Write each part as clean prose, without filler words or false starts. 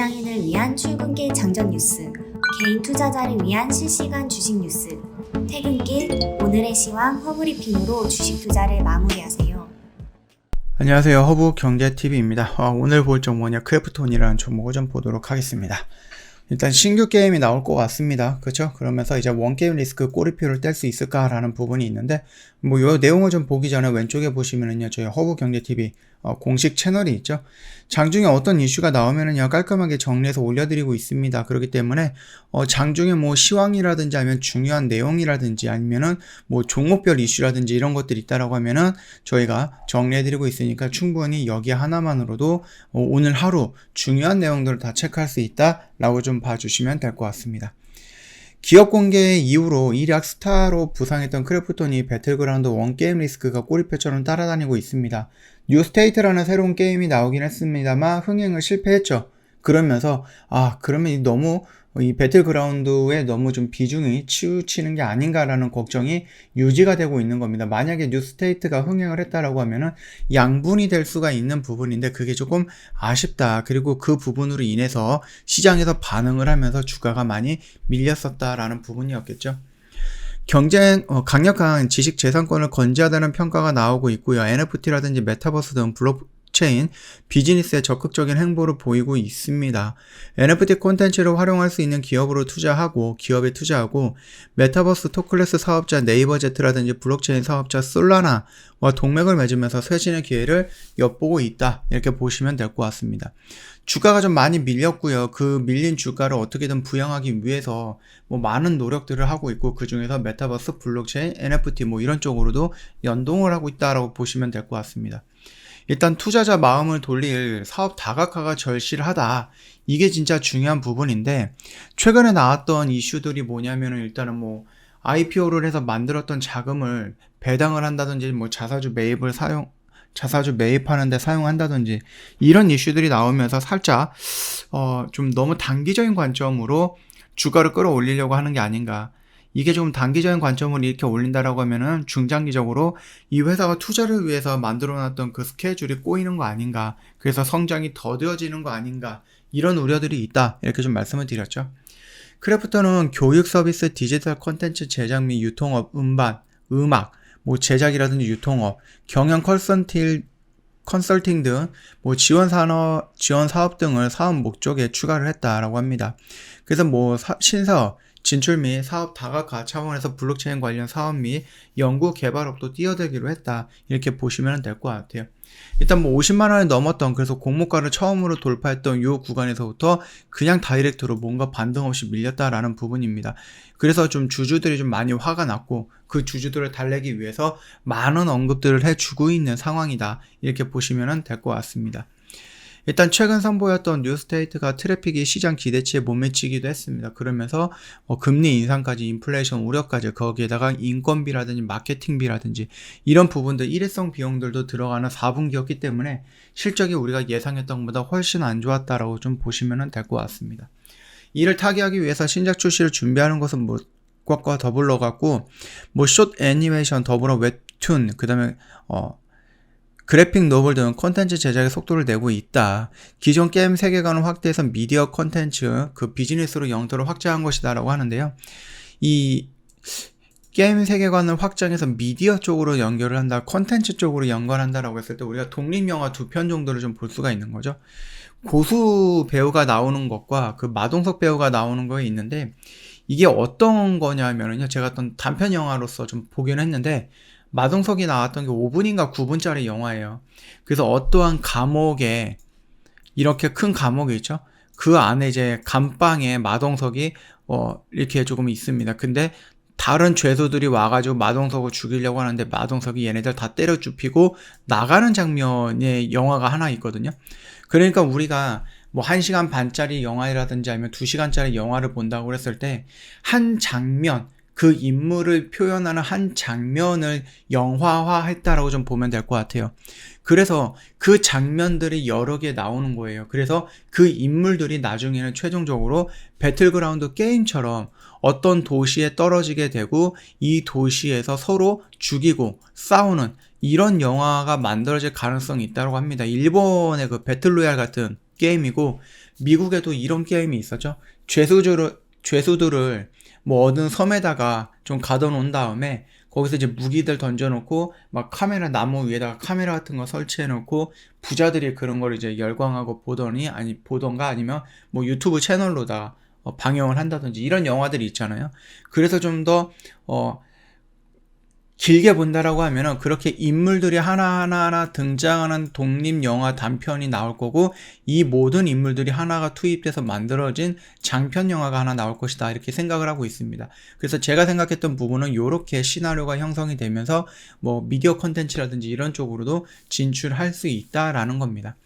직장인을 위한 출근길 장전 뉴스, 개인 투자자를 위한 실시간 주식 뉴스, 퇴근길 오늘의 시황 허브리핑으로 주식 투자를 마무리하세요. 안녕하세요. 허브경제TV입니다. 오늘 볼 종목은요, 크래프톤이라는 종목을 좀 보도록 하겠습니다. 일단 신규 게임이 나올 것 같습니다. 그렇죠? 그러면서 이제 원게임 리스크 꼬리표를 뗄 수 있을까라는 부분이 있는데, 요 내용을 좀 보기 전에 왼쪽에 보시면은요, 저희 허브경제TV 공식 채널이 있죠. 장중에 어떤 이슈가 나오면은요, 깔끔하게 정리해서 올려드리고 있습니다. 그렇기 때문에 장중에 뭐 시황이라든지 아니면 중요한 내용이라든지 아니면은 뭐 종목별 이슈라든지 이런 것들이 있다라고 하면은 저희가 정리해드리고 있으니까 충분히 여기 하나만으로도 오늘 하루 중요한 내용들을 다 체크할 수 있다라고 좀 봐주시면 될 것 같습니다. 기업 공개 이후로 일약 스타로 부상했던 크래프톤이 배틀그라운드 원게임 리스크가 꼬리표처럼 따라다니고 있습니다. 뉴스테이트라는 새로운 게임이 나오긴 했습니다만 흥행을 실패했죠. 그러면서 그러면 너무 이 배틀그라운드에 너무 좀 비중이 치우치는 게 아닌가라는 걱정이 유지가 되고 있는 겁니다. 만약에 뉴스테이트가 흥행을 했다라고 하면은 양분이 될 수가 있는 부분인데 그게 조금 아쉽다. 그리고 그 부분으로 인해서 시장에서 반응을 하면서 주가가 많이 밀렸었다라는 부분이었겠죠. 강력한 지식 재산권을 건재하다는 평가가 나오고 있고요. NFT라든지 메타버스 등 블록체인 비즈니스에 적극적인 행보를 보이고 있습니다. NFT 콘텐츠를 활용할 수 있는 기업에 투자하고 메타버스 토클래스 사업자 네이버제트라든지 블록체인 사업자 솔라나와 동맹을 맺으면서 쇄신의 기회를 엿보고 있다. 이렇게 보시면 될 것 같습니다. 주가가 좀 많이 밀렸고요. 그 밀린 주가를 어떻게든 부양하기 위해서 많은 노력들을 하고 있고 그 중에서 메타버스, 블록체인, NFT 이런 쪽으로도 연동을 하고 있다라고 보시면 될 것 같습니다. 일단 투자자 마음을 돌릴 사업 다각화가 절실하다. 이게 진짜 중요한 부분인데 최근에 나왔던 이슈들이 뭐냐면은 일단은 IPO를 해서 만들었던 자금을 배당을 한다든지 자사주 매입하는데 사용한다든지 이런 이슈들이 나오면서 살짝 좀 너무 단기적인 관점으로 주가를 끌어올리려고 하는 게 아닌가. 이게 좀 단기적인 관점으로 이렇게 올린다라고 하면은 중장기적으로 이 회사가 투자를 위해서 만들어놨던 그 스케줄이 꼬이는 거 아닌가. 그래서 성장이 더뎌지는 거 아닌가. 이런 우려들이 있다. 이렇게 좀 말씀을 드렸죠. 크래프톤은 교육 서비스, 디지털 콘텐츠 제작 및 유통업, 음악, 제작이라든지 유통업, 경영 컨설팅 등 지원 사업 등을 사업 목적에 추가를 했다라고 합니다. 그래서 신사업, 진출 및 사업 다각화 차원에서 블록체인 관련 사업 및 연구 개발업도 뛰어들기로 했다. 이렇게 보시면 될 것 같아요. 일단 50만 원이 넘었던 그래서 공모가를 처음으로 돌파했던 이 구간에서부터 그냥 다이렉트로 뭔가 반등 없이 밀렸다라는 부분입니다. 그래서 좀 주주들이 좀 많이 화가 났고 그 주주들을 달래기 위해서 많은 언급들을 해주고 있는 상황이다. 이렇게 보시면 될 것 같습니다. 일단 최근 선보였던 뉴스테이트가 트래픽이 시장 기대치에 못 미치기도 했습니다. 그러면서 금리 인상까지 인플레이션 우려까지 거기에다가 인건비라든지 마케팅비라든지 이런 부분들 일회성 비용들도 들어가는 4분기였기 때문에 실적이 우리가 예상했던 것보다 훨씬 안 좋았다라고 좀 보시면 될 것 같습니다. 이를 타개하기 위해서 신작 출시를 준비하는 것은 것과 더불어 갖고 숏 애니메이션 더불어 웹툰 그다음에 그래픽 노블 등 콘텐츠 제작에 속도를 내고 있다. 기존 게임 세계관을 확대해서 미디어 콘텐츠 그 비즈니스로 영토를 확장한 것이다 라고 하는데요. 이 게임 세계관을 확장해서 미디어 쪽으로 연결을 한다, 콘텐츠 쪽으로 연관한다라고 했을 때 우리가 독립영화 2편 정도를 좀 볼 수가 있는 거죠. 고수 배우가 나오는 것과 그 마동석 배우가 나오는 거에 있는데 이게 어떤 거냐면요. 제가 어떤 단편 영화로서 좀 보긴 했는데 마동석이 나왔던 게 5분인가 9분짜리 영화예요. 그래서 어떠한 감옥에 이렇게 큰 감옥이 있죠. 그 안에 이제 감방에 마동석이 이렇게 조금 있습니다. 근데 다른 죄수들이 와가지고 마동석을 죽이려고 하는데 마동석이 얘네들 다 때려 눕히고 나가는 장면의 영화가 하나 있거든요. 그러니까 우리가 1시간 반짜리 영화라든지 아니면 2시간짜리 영화를 본다고 했을 때 한 장면 그 인물을 표현하는 한 장면을 영화화했다라고 좀 보면 될 것 같아요. 그래서 그 장면들이 여러 개 나오는 거예요. 그래서 그 인물들이 나중에는 최종적으로 배틀그라운드 게임처럼 어떤 도시에 떨어지게 되고 이 도시에서 서로 죽이고 싸우는 이런 영화가 만들어질 가능성이 있다고 합니다. 일본의 그 배틀로얄 같은 게임이고, 미국에도 이런 게임이 있었죠. 죄수들을 뭐 어느 섬에다가 좀 가둬놓은 다음에 거기서 이제 무기들 던져놓고 막 카메라 나무 위에다가 카메라 같은 거 설치해놓고 부자들이 그런 걸 이제 열광하고 보던가 아니면 뭐 유튜브 채널로다 방영을 한다든지 이런 영화들이 있잖아요. 그래서 좀 더 길게 본다라고 하면은 그렇게 인물들이 하나하나 등장하는 독립영화 단편이 나올 거고, 이 모든 인물들이 하나가 투입돼서 만들어진 장편 영화가 하나 나올 것이다, 이렇게 생각을 하고 있습니다. 그래서 제가 생각했던 부분은 요렇게 시나리오가 형성이 되면서 뭐 미디어 컨텐츠라든지 이런 쪽으로도 진출할 수 있다라는 겁니다.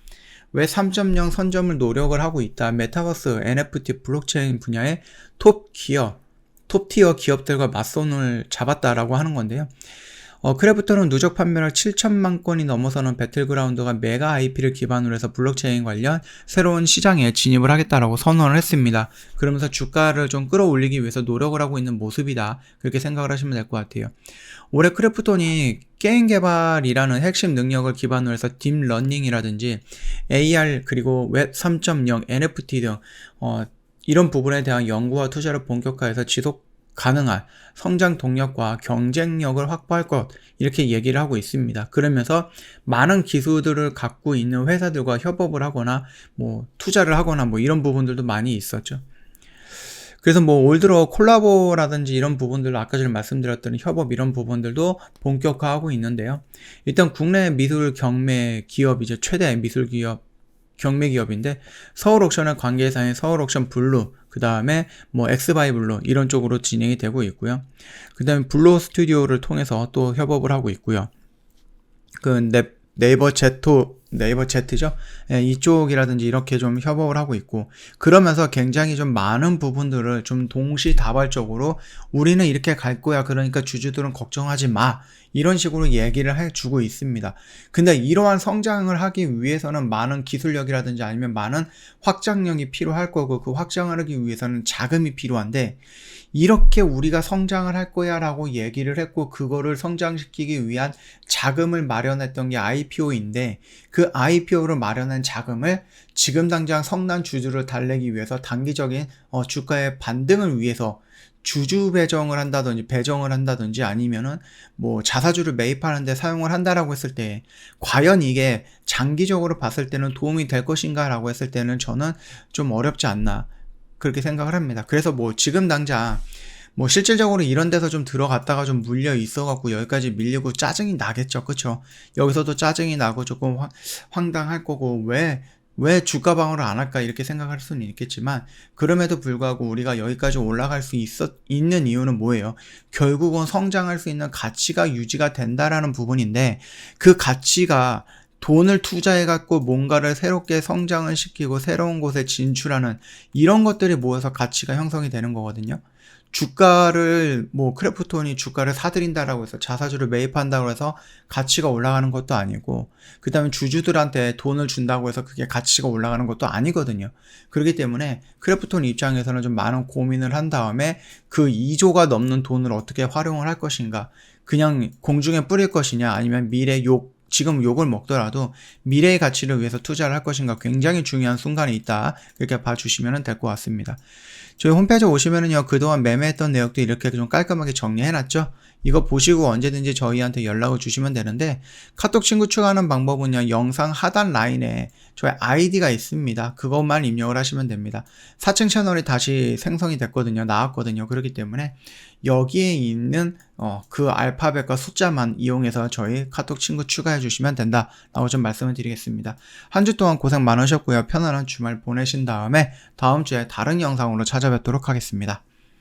왜 3.0 선점을 노력을 하고 있다? 메타버스, NFT, 블록체인 분야의 톱티어 기업들과 맞손을 잡았다라고 하는 건데요. 크래프톤은 누적 판매량 7천만 건이 넘어서는 배틀그라운드가 메가 IP를 기반으로 해서 블록체인 관련 새로운 시장에 진입을 하겠다라고 선언을 했습니다. 그러면서 주가를 좀 끌어올리기 위해서 노력을 하고 있는 모습이다, 그렇게 생각을 하시면 될 것 같아요. 올해 크래프톤이 게임 개발이라는 핵심 능력을 기반으로 해서 딥러닝이라든지 AR 그리고 웹 3.0, NFT 등 이런 부분에 대한 연구와 투자를 본격화해서 지속 가능한 성장 동력과 경쟁력을 확보할 것, 이렇게 얘기를 하고 있습니다. 그러면서 많은 기술들을 갖고 있는 회사들과 협업을 하거나 뭐 투자를 하거나 뭐 이런 부분들도 많이 있었죠. 그래서 뭐 올 들어 콜라보라든지 이런 부분들, 아까 전에 말씀드렸던 협업 이런 부분들도 본격화하고 있는데요. 일단 국내 미술 경매 기업이죠. 최대 미술 기업 경매 기업인데, 서울옥션의 관계사인 서울옥션 블루, 그 다음에 뭐 엑스바이블루 이런 쪽으로 진행이 되고 있고요. 그 다음에 블루 스튜디오를 통해서 또 협업을 하고 있고요. 그 네이버 Z죠. 예, 이쪽이라든지 이렇게 좀 협업을 하고 있고, 그러면서 굉장히 좀 많은 부분들을 좀 동시다발적으로 우리는 이렇게 갈 거야, 그러니까 주주들은 걱정하지 마, 이런 식으로 얘기를 해주고 있습니다. 근데 이러한 성장을 하기 위해서는 많은 기술력이라든지 아니면 많은 확장력이 필요할 거고, 그 확장을 하기 위해서는 자금이 필요한데, 이렇게 우리가 성장을 할 거야 라고 얘기를 했고, 그거를 성장시키기 위한 자금을 마련했던 게 IPO인데, 그 IPO를 마련한 자금을 지금 당장 성난 주주를 달래기 위해서 단기적인 주가의 반등을 위해서 주주 배정을 한다든지 아니면은 뭐 자사주를 매입하는데 사용을 한다라고 했을 때, 과연 이게 장기적으로 봤을 때는 도움이 될 것인가 라고 했을 때는 저는 좀 어렵지 않나, 그렇게 생각을 합니다. 그래서 뭐 지금 당장 뭐 실질적으로 이런 데서 좀 들어갔다가 좀 물려 있어갖고 여기까지 밀리고 짜증이 나겠죠. 그쵸? 여기서도 짜증이 나고 조금 황당할 거고, 왜 주가 방어를 안 할까, 이렇게 생각할 수는 있겠지만, 그럼에도 불구하고 우리가 여기까지 올라갈 수 있는 이유는 뭐예요? 결국은 성장할 수 있는 가치가 유지가 된다라는 부분인데, 그 가치가 돈을 투자해갖고 뭔가를 새롭게 성장을 시키고 새로운 곳에 진출하는 이런 것들이 모여서 가치가 형성이 되는 거거든요. 주가를 뭐 크래프톤이 주가를 사들인다라고 해서 자사주를 매입한다고 해서 가치가 올라가는 것도 아니고, 그 다음에 주주들한테 돈을 준다고 해서 그게 가치가 올라가는 것도 아니거든요. 그렇기 때문에 크래프톤 입장에서는 좀 많은 고민을 한 다음에 그 2조가 넘는 돈을 어떻게 활용을 할 것인가, 그냥 공중에 뿌릴 것이냐, 아니면 지금 욕을 먹더라도 미래의 가치를 위해서 투자를 할 것인가, 굉장히 중요한 순간이 있다, 그렇게 봐주시면 될 것 같습니다. 저희 홈페이지에 오시면은요, 그동안 매매했던 내역도 이렇게 좀 깔끔하게 정리해놨죠. 이거 보시고 언제든지 저희한테 연락을 주시면 되는데, 카톡 친구 추가하는 방법은요, 영상 하단 라인에 저희 아이디가 있습니다. 그것만 입력을 하시면 됩니다. 4층 채널이 다시 생성이 됐거든요. 나왔거든요. 그렇기 때문에 여기에 있는 그 알파벳과 숫자만 이용해서 저희 카톡 친구 추가해 주시면 된다 라고 좀 말씀을 드리겠습니다. 한 주 동안 고생 많으셨고요. 편안한 주말 보내신 다음에 다음 주에 다른 영상으로 찾아뵙도록 하겠습니다.